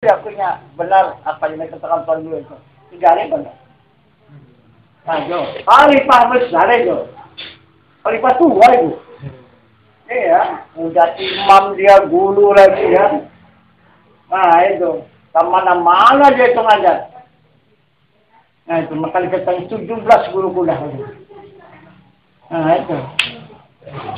Akunya benar apa yang dikatakan Tuhan dulu itu. Tinggalnya benar. Nah, Jo. Khalifah besar itu. Khalifah tua itu. Iya, udah imam dia guru lagi ya. Nah, itu. Kemana-mana dia itu ngajar. Nah, itu makanya kita 17 guru kuliah. Nah, itu.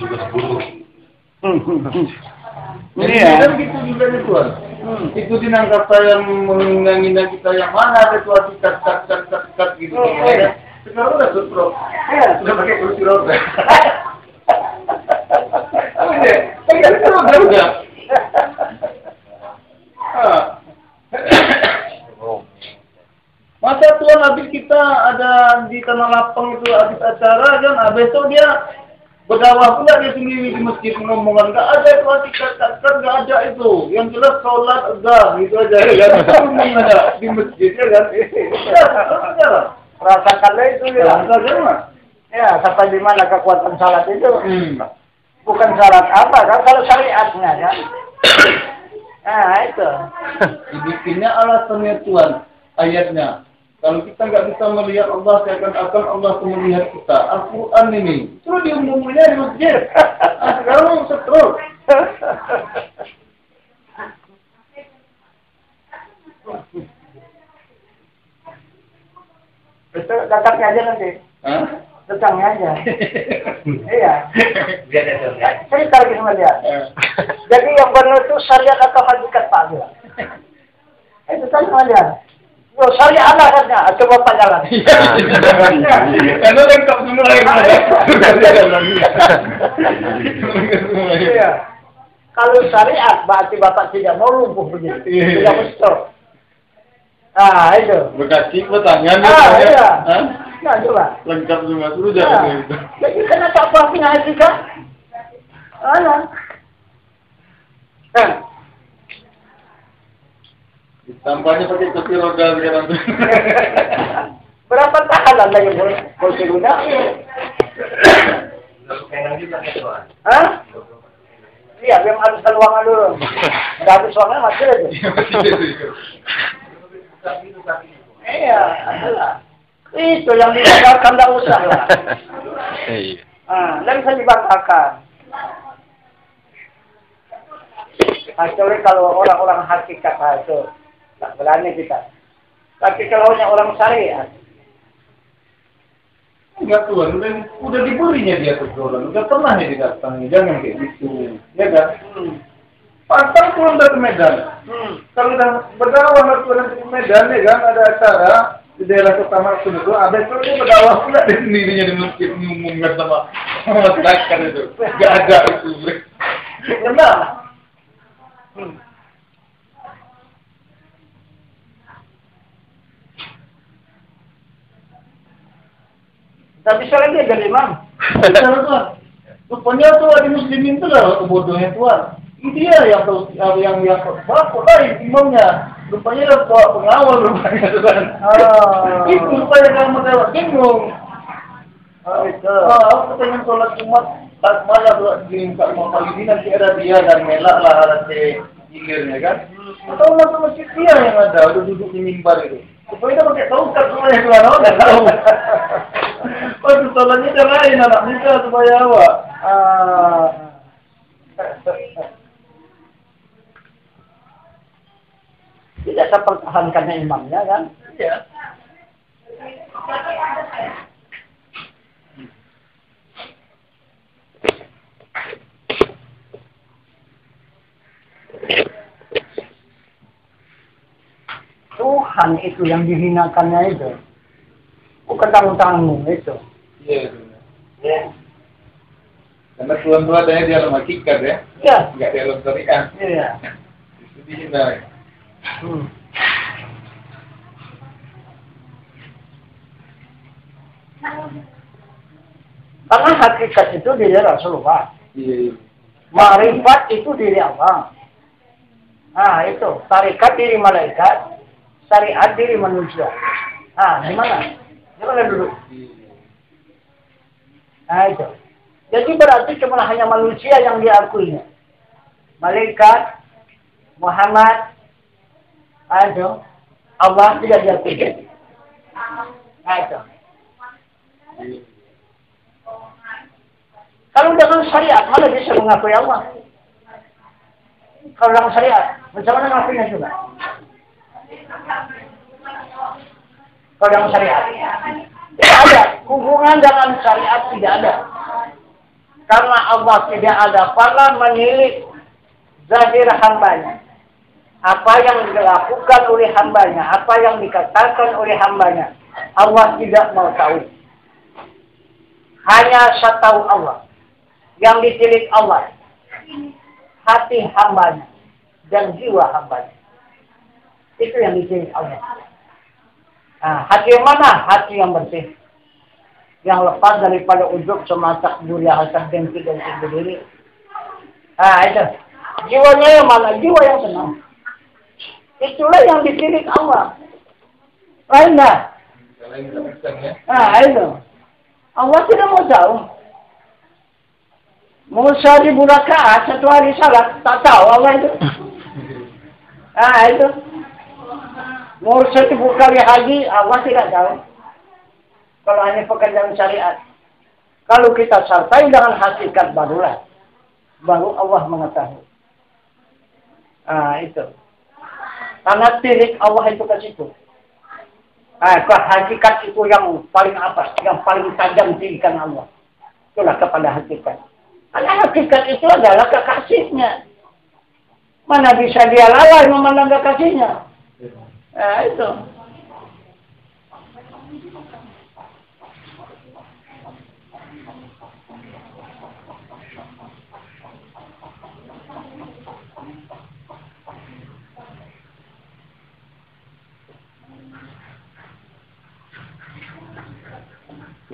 17 guru. Iya. Kan gitu juga nih Tuhan. Ikutin kata yang menghina kita yang mana ada tuh cut gitu. Sekarang udah sutra. Sudah pakai kursi roda. Itu udah. Masa Tuhan habis kita ada di Tanah Lapang itu habis acara kan, besok dia berdakwah pula dia sendiri di masjid ngomongkan nggak ada itu hakikat nggak ada itu yang jelas sholat azhar gitu aja kan ada di masjid ya kan Rasakanlah itu ya. Ya sampai di mana kekuatan salat itu bukan syarat apa kan kalau syariatnya kan. Nah itu dibikinnya alasannya Tuhan ayatnya. Kalau kita nggak bisa melihat Allah, seakan-akan Allah melihat kita. Al-Quran ini. Terus diumumnya di masjid. Sekarang seterus. Betul, datangnya aja nanti. Hah? Datangnya aja. Iya. Cerita lagi sama dia. Jadi yang benar itu syariat atau hakikat Pak dia. Itu tanya sama dia. Yo, syariat katanya, coba tanya lagi. Karena lengkap semua Iya. Kalau syariat, berarti Bapak tidak mau lumpuh begini. Tidak mau stop. Ah, itu. Bekasi pertanyaan. Iya. Nah, coba. Lengkap semua, suruh jangan itu. Jadi kenapa Pak punya etika? Tampaknya pakai kursi roda sekarang. Berapa tahun Anda yang kursi roda? Hah? Iya, yang harus ruangan dulu. Udah habis ruangan masih aja. Iya, adalah. Itu yang dibanggakan tidak usah lah. Tidak bisa dibanggakan. Kecuali kalau orang-orang hakikat itu. Tak berani kita. Tapi kalau hanya orang syariat. Enggak Tuhan, udah diberinya dia tuh Tuhan. Udah pernah nih didatangi, jangan kayak gitu. Ya kan? Pantang Tuhan dari Medan. Kalau udah berdakwah Tuhan di Medan ya kan, ada acara di daerah Kota Maksud itu, ada itu dia berdakwah pula di sendirinya di masjid mengumumkan sama masyarakat itu. Gak ada itu. Benar. Tapi sekarang dia jadi imam. Tuhan. Rupanya tuh di muslimin itu lah kebodohnya Tuhan. Dia yang tahu yang baku lain imamnya. Rupanya lah pengawal rupanya Tuhan. Itu rupanya kamu lewat bingung. Itu. Aku pengen sholat Jumat tak malah buat giring kat Muhammad ini nanti ada dia dan melak lah ada hilirnya kan. Atau masuk masjid dia yang ada udah duduk di mimbar itu. Supaya dia pakai tongkat semuanya keluar orang tahu. Waktu sholatnya dia lain anak muda supaya apa? Tidak sepertahankannya imamnya kan? Iya. Tuhan itu yang dihinakannya itu. Bukan tanggung-tanggung itu. Iya. Ya. Karena Tuhan itu adanya di dalam hakikat ya. Iya. Enggak di dalam syariat. Iya. Itu dihindari. Karena hakikat itu diri Rasulullah. Iya. Ma'rifat itu diri Allah. Nah itu, tarikat diri malaikat, syariat diri manusia. Gimana? Gimana dulu? Nah itu. Jadi berarti cuma hanya manusia yang diakuinya. Malaikat, Muhammad, Ayo, Allah tidak diakui. Ayo. Kalau dengan syariat, mana bisa mengakui Allah? Kalau dengan syariat, macam mana mengakuinya juga? Kalau dengan syariat, tidak ada. Hubungan dengan syariat tidak ada. Karena Allah tidak ada pernah menilik zahir hambanya. Apa yang dilakukan oleh hambanya, apa yang dikatakan oleh hambanya, Allah tidak mau tahu. Hanya setahu Allah. Yang ditilik Allah, hati hambanya dan jiwa hambanya. Itu yang ditilik Allah. Nah, hati yang mana? Hati yang bersih. Yang lepas daripada ujub semata duria hasad dengki dan sendiri. Nah, itu. Jiwanya yang mana? Jiwa yang senang. Itulah yang ditilik Allah. Lainnya. Nah, itu. Allah tidak mau tahu. Musa di Burakaat satu hari salat, tak tahu Allah itu. Nah, itu. Musa 10 kali haji, Allah tidak tahu. Kalau hanya pekerjaan syariat. Kalau kita sertai dengan hakikat barulah. Baru Allah mengetahui. Ah, itu. Karena tilik Allah itu ke situ. Hakikat itu yang paling atas, yang paling tajam tilikan Allah. Itulah kepada hakikat. Karena hakikat itu adalah kekasihnya. Mana bisa dia lalai memandang kekasihnya? Nah, itu.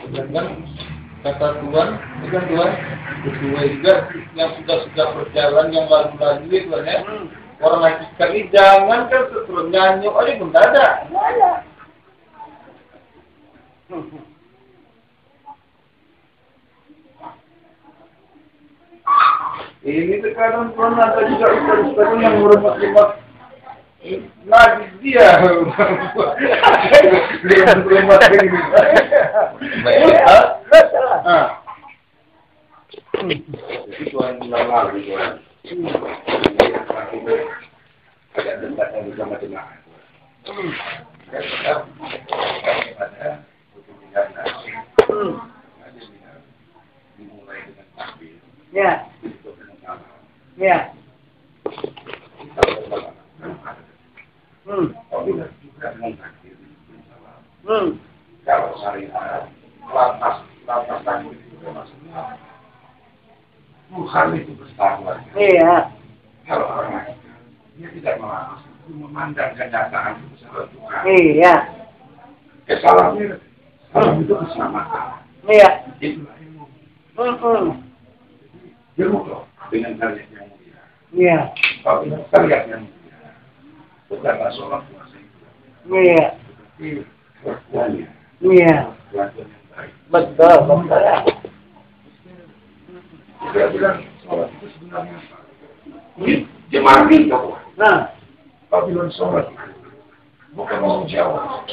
Sedangkan kata Tuhan, bukan Tuhan, berdua juga yang sudah berjalan, yang lalu-lalu itu kan ya. Orang hakikat ini jangan kan terus nyanyi, ini pun tidak ada. Ini sekarang Tuhan ada juga ustaz-ustaz yang hormat-hormat lagi dia hormat begini. Jadi Tuhan ulang lagi Tuhan. Agak dekatnya bersama jemaah. Pada kepentingan nasi. Dimulai dengan takbir. Ya. Ya. Juga dengan takbir. Kalau syariat lapas takbir itu maksudnya Tuhan itu besar lagi. Iya. Kalau orang lain dia tidak memandang kenyataan itu sebagai Tuhan. Iya. Kesalahan itu keselamatan. Iya. Itulah ilmu. Ilmu loh dengan kalian yang mulia. Iya. Kalau dengan kalian yang mulia, bukanlah sholat puasa itu. Iya. Tapi kelakuannya. Iya. Kelakuan yang baik. Betul, betul. Dia bilang sholat itu sebenarnya apa? Jemaah kita. Nah. Kalau bilang sholat bukan memuji Allah.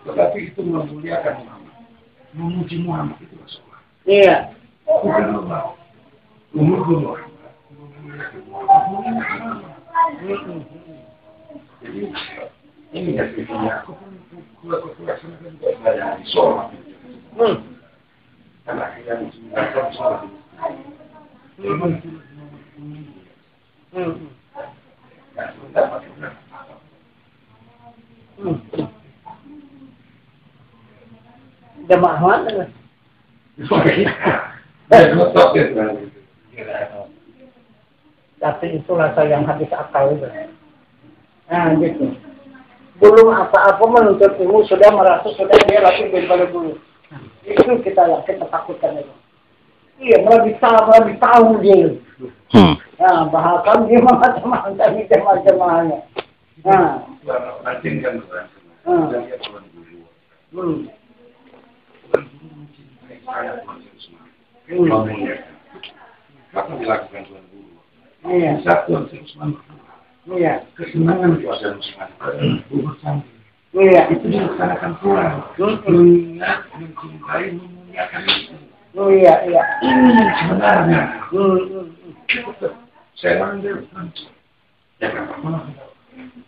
Tetapi itu memuliakan Muhammad. Memuji Muhammad itu sholat. Iya. Bukan Allah. Memuji Muhammad. Jadi ini definisinya. Kelaksanakan ibadah sholat. Karena yang mengajar sholat itu. Jemaah mana? Tapi itulah saya yang habis akal itu. Nah, gitu. Belum apa-apa menuntut ilmu sudah merasa sudah dia lagi daripada dulu. Itu kita takutkan itu. Iya, lebih tahu dia. Nah, bahkan dia macam-macam jemaah-jemaahnya. Nah, rajin kan Tuhan. Dia Tuhan dulu. Saya Tuhan Usman. Apa dilakukan Tuhan dulu? Iya. Saat Tuhan Usman berdoa, Iya. Kesenangan puasa musliman. Bubur sambil. Iya. Itu dilaksanakan pulang. Mengingat, mencintai, memuliakan itu. Oh iya, iya. Ini yang sebenarnya. Saya ambil. Ya kan?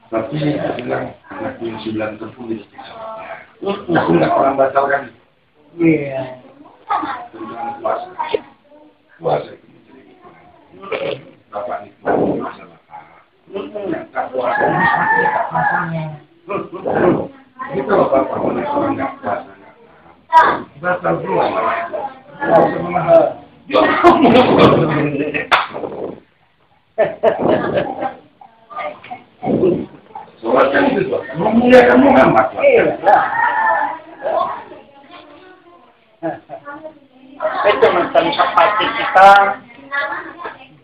Tapi saya bilang, anak yang 9 tertulis di sana. Aku nggak pernah batalkan. Iya. Tentang puasa. Puasa itu menjadi Bapak nikmati masa Bapak. Yang tak puasa sampai tak puasanya. Itu loh Bapak melihat orang nggak puasa. Batal pulang. Puasa memahal. Soal kan itu tuh, memuliakan Muhammad. Itu menempati kita,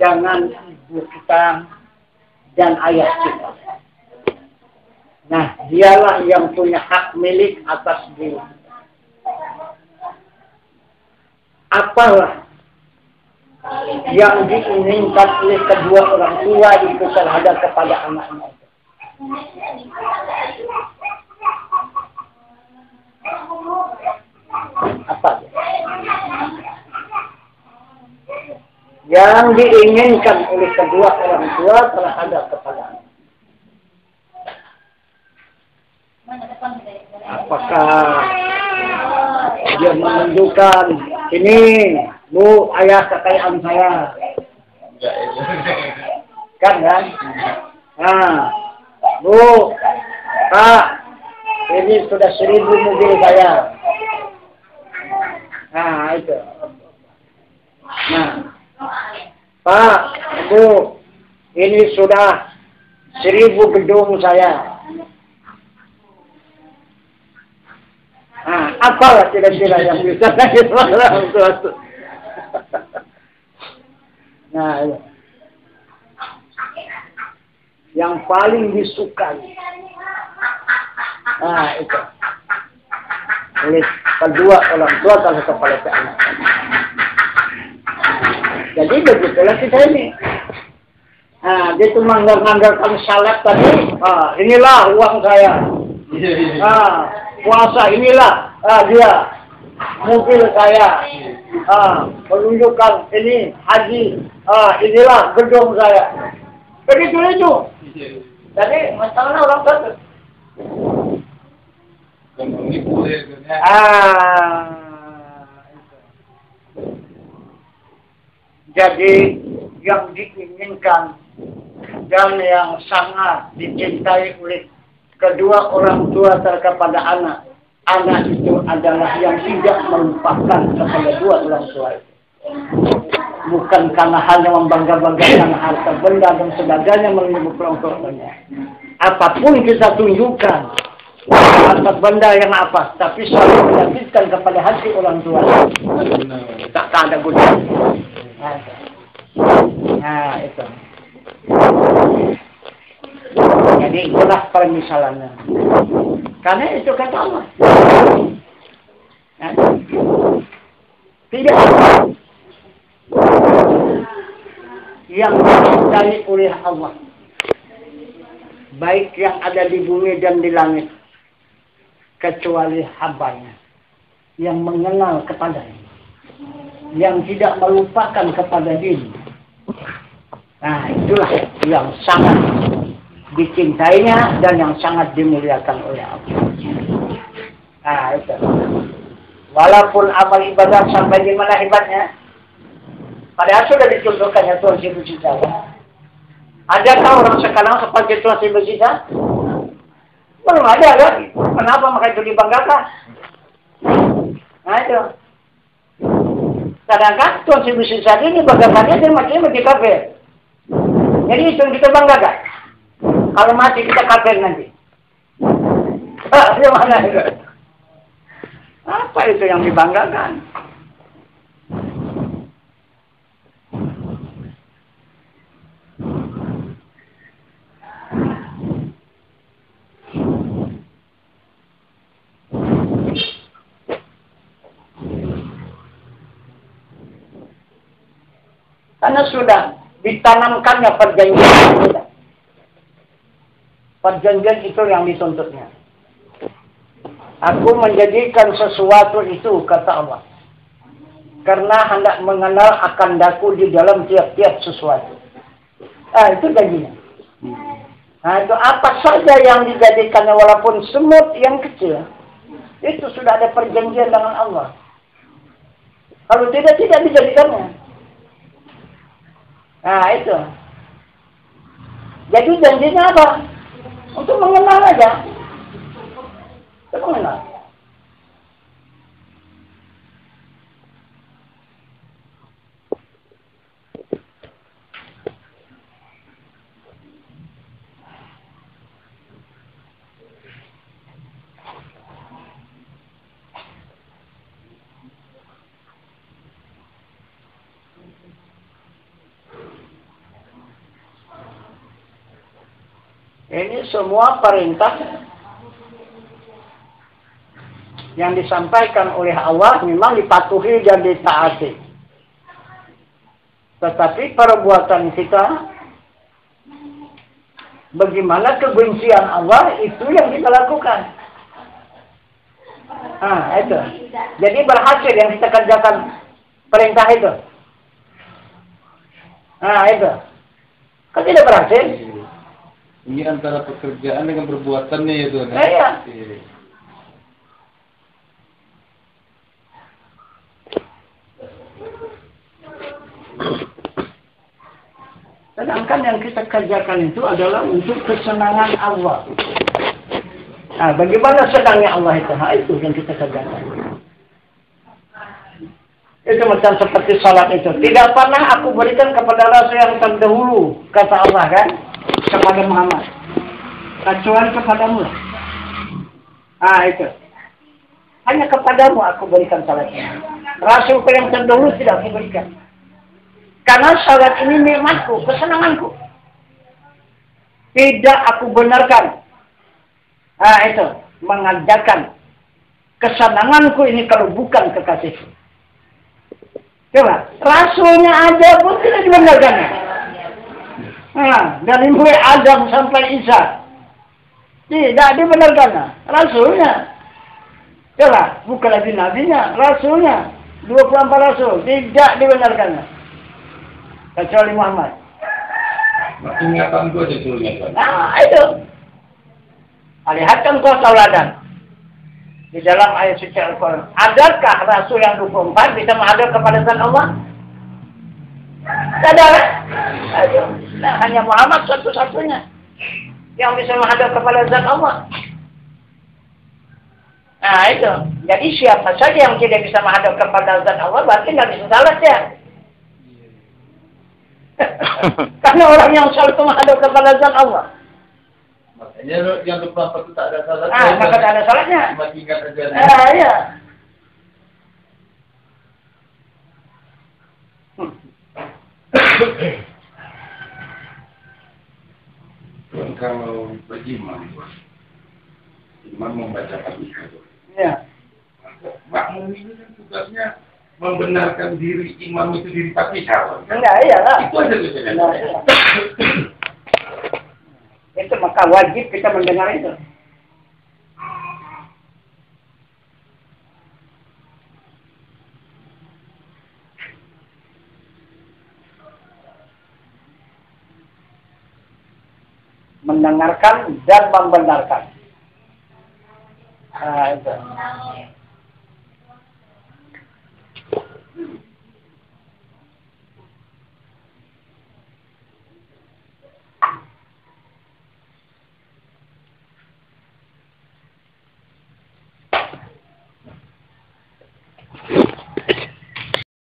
jangan ibu kita dan ayah kita. Nah, dialah yang punya hak milik atas diri. Apalah yang diinginkan oleh kedua orang tua itu terhadap kepada anaknya. Apa yang diinginkan oleh kedua orang tua terhadap kepada anak? Apakah dia menunjukkan ini Bu ayah kekayaan saya, kan? Nah, Bu, Pak, ini sudah 1000 mobil saya. Nah, itu. Nah, Pak, Bu, ini sudah 1000 gedung saya. Nah, apalah kira-kira yang bisa kita lakukan? Nah, yang paling disukai. Nah, itu. Oleh kedua orang tua kalau kepada anak. Jadi begitulah kita ini. Nah, dia tuh manggar-manggarkan salep tadi. Inilah uang saya. Puasa inilah dia mobil saya. Menunjukkan ini haji. Inilah gedung saya. Begitu itu. Jadi masalahnya orang tua. Jadi yang diinginkan dan yang sangat dicintai oleh kedua orang tua kepada anak itu adalah yang tidak melupakan kepada dua orang tua itu. Bukan karena hanya membangga-banggakan harta benda dan sebagainya menyebut orang. Apapun kita tunjukkan harta benda yang apa, tapi selalu menyakitkan kepada hati orang tua. Tak ada gunanya. Nah, itu. Jadi itulah permisalannya. Karena itu kata Allah. Tidak yang dicintai oleh Allah, baik yang ada di bumi dan di langit, kecuali hambanya yang mengenal kepadanya, yang tidak melupakan kepada diri. Nah, itulah yang sangat dicintainya dan yang sangat dimuliakan oleh Allah. Nah, itu. Walaupun amal ibadah sampai di mana hebatnya, padahal sudah dicontohkannya Tuhan si bersisa. Adakah orang sekarang seperti Tuhan si bersisa? Belum ada kan? Kenapa mereka itu dibanggakan? Nah, itu. Sedangkan Tuhan si bersisa ini banggakannya dia mati kafir. Jadi itu yang kita banggakan. Kalau mati kita kafir nanti. Gimana itu? Apa itu yang dibanggakan? Karena sudah ditanamkannya perjanjian kita. Perjanjian itu yang dituntutnya. Aku menjadikan sesuatu itu, kata Allah, karena hendak mengenal akan daku di dalam tiap-tiap sesuatu. Itu janjinya. Nah, itu apa saja yang dijadikannya, walaupun semut yang kecil, itu sudah ada perjanjian dengan Allah. Kalau tidak dijadikannya. Nah, itu. Jadi janjinya apa? Untuk mengenal aja. Untuk mengenal. Ini semua perintah yang disampaikan oleh Allah memang dipatuhi dan ditaati. Tetapi perbuatan kita, bagaimana kebencian Allah, itu yang kita lakukan. Nah, itu. Jadi berhasil yang kita kerjakan perintah itu. Nah, itu. Kan tidak berhasil. Ini antara pekerjaan dengan perbuatannya ya Tuhan. Iya. Sedangkan yang kita kerjakan itu adalah untuk kesenangan Allah. Nah, bagaimana senangnya Allah itu? Nah, itu yang kita kerjakan. Itu macam seperti salat itu. Tidak pernah aku berikan kepada rasul yang terdahulu, kata Allah kan, kepada Muhammad. Kecuali kepadamu. Ah, itu. Hanya kepadamu aku berikan salatnya. Rasul yang terdahulu tidak aku berikan. Karena salat ini nikmatku, kesenanganku. Tidak aku benarkan. Ah, itu. Mengajarkan kesenanganku ini kalau bukan kekasihku. Coba, rasulnya aja pun tidak dibenarkan. Nah, dari mulai Adam sampai Isa tidak dibenarkan. Rasulnya. Coba, bukan lagi nabinya, rasulnya. 24 rasul tidak dibenarkan. Kecuali Muhammad. Ingatan gua aja dulunya. Nah, itu. Lihatkan kau tauladan. Di dalam ayat suci Al-Quran. Adakah Rasul yang 24 bisa menghadap kepada zat Allah? Tidak ada. Nah, hanya Muhammad satu-satunya yang bisa menghadap kepada zat Allah. Nah, itu. Jadi siapa saja yang tidak bisa menghadap kepada zat Allah, berarti tidak bisa salat ya. Karena orang yang selalu menghadap kepada zat Allah. Makanya yang 24 itu tak ada salat. Maka tak ada salatnya. Cuma ingat aja. Iya. Kalau beriman, iman membaca Al-Quran. Iya. Makmum ini kan tugasnya membenarkan diri imam itu diri Fatihah. Enggak, iya lah. Itu aja tugasnya. Iya. Itu maka wajib kita mendengar itu. Mendengarkan dan membenarkan. Nah, itu.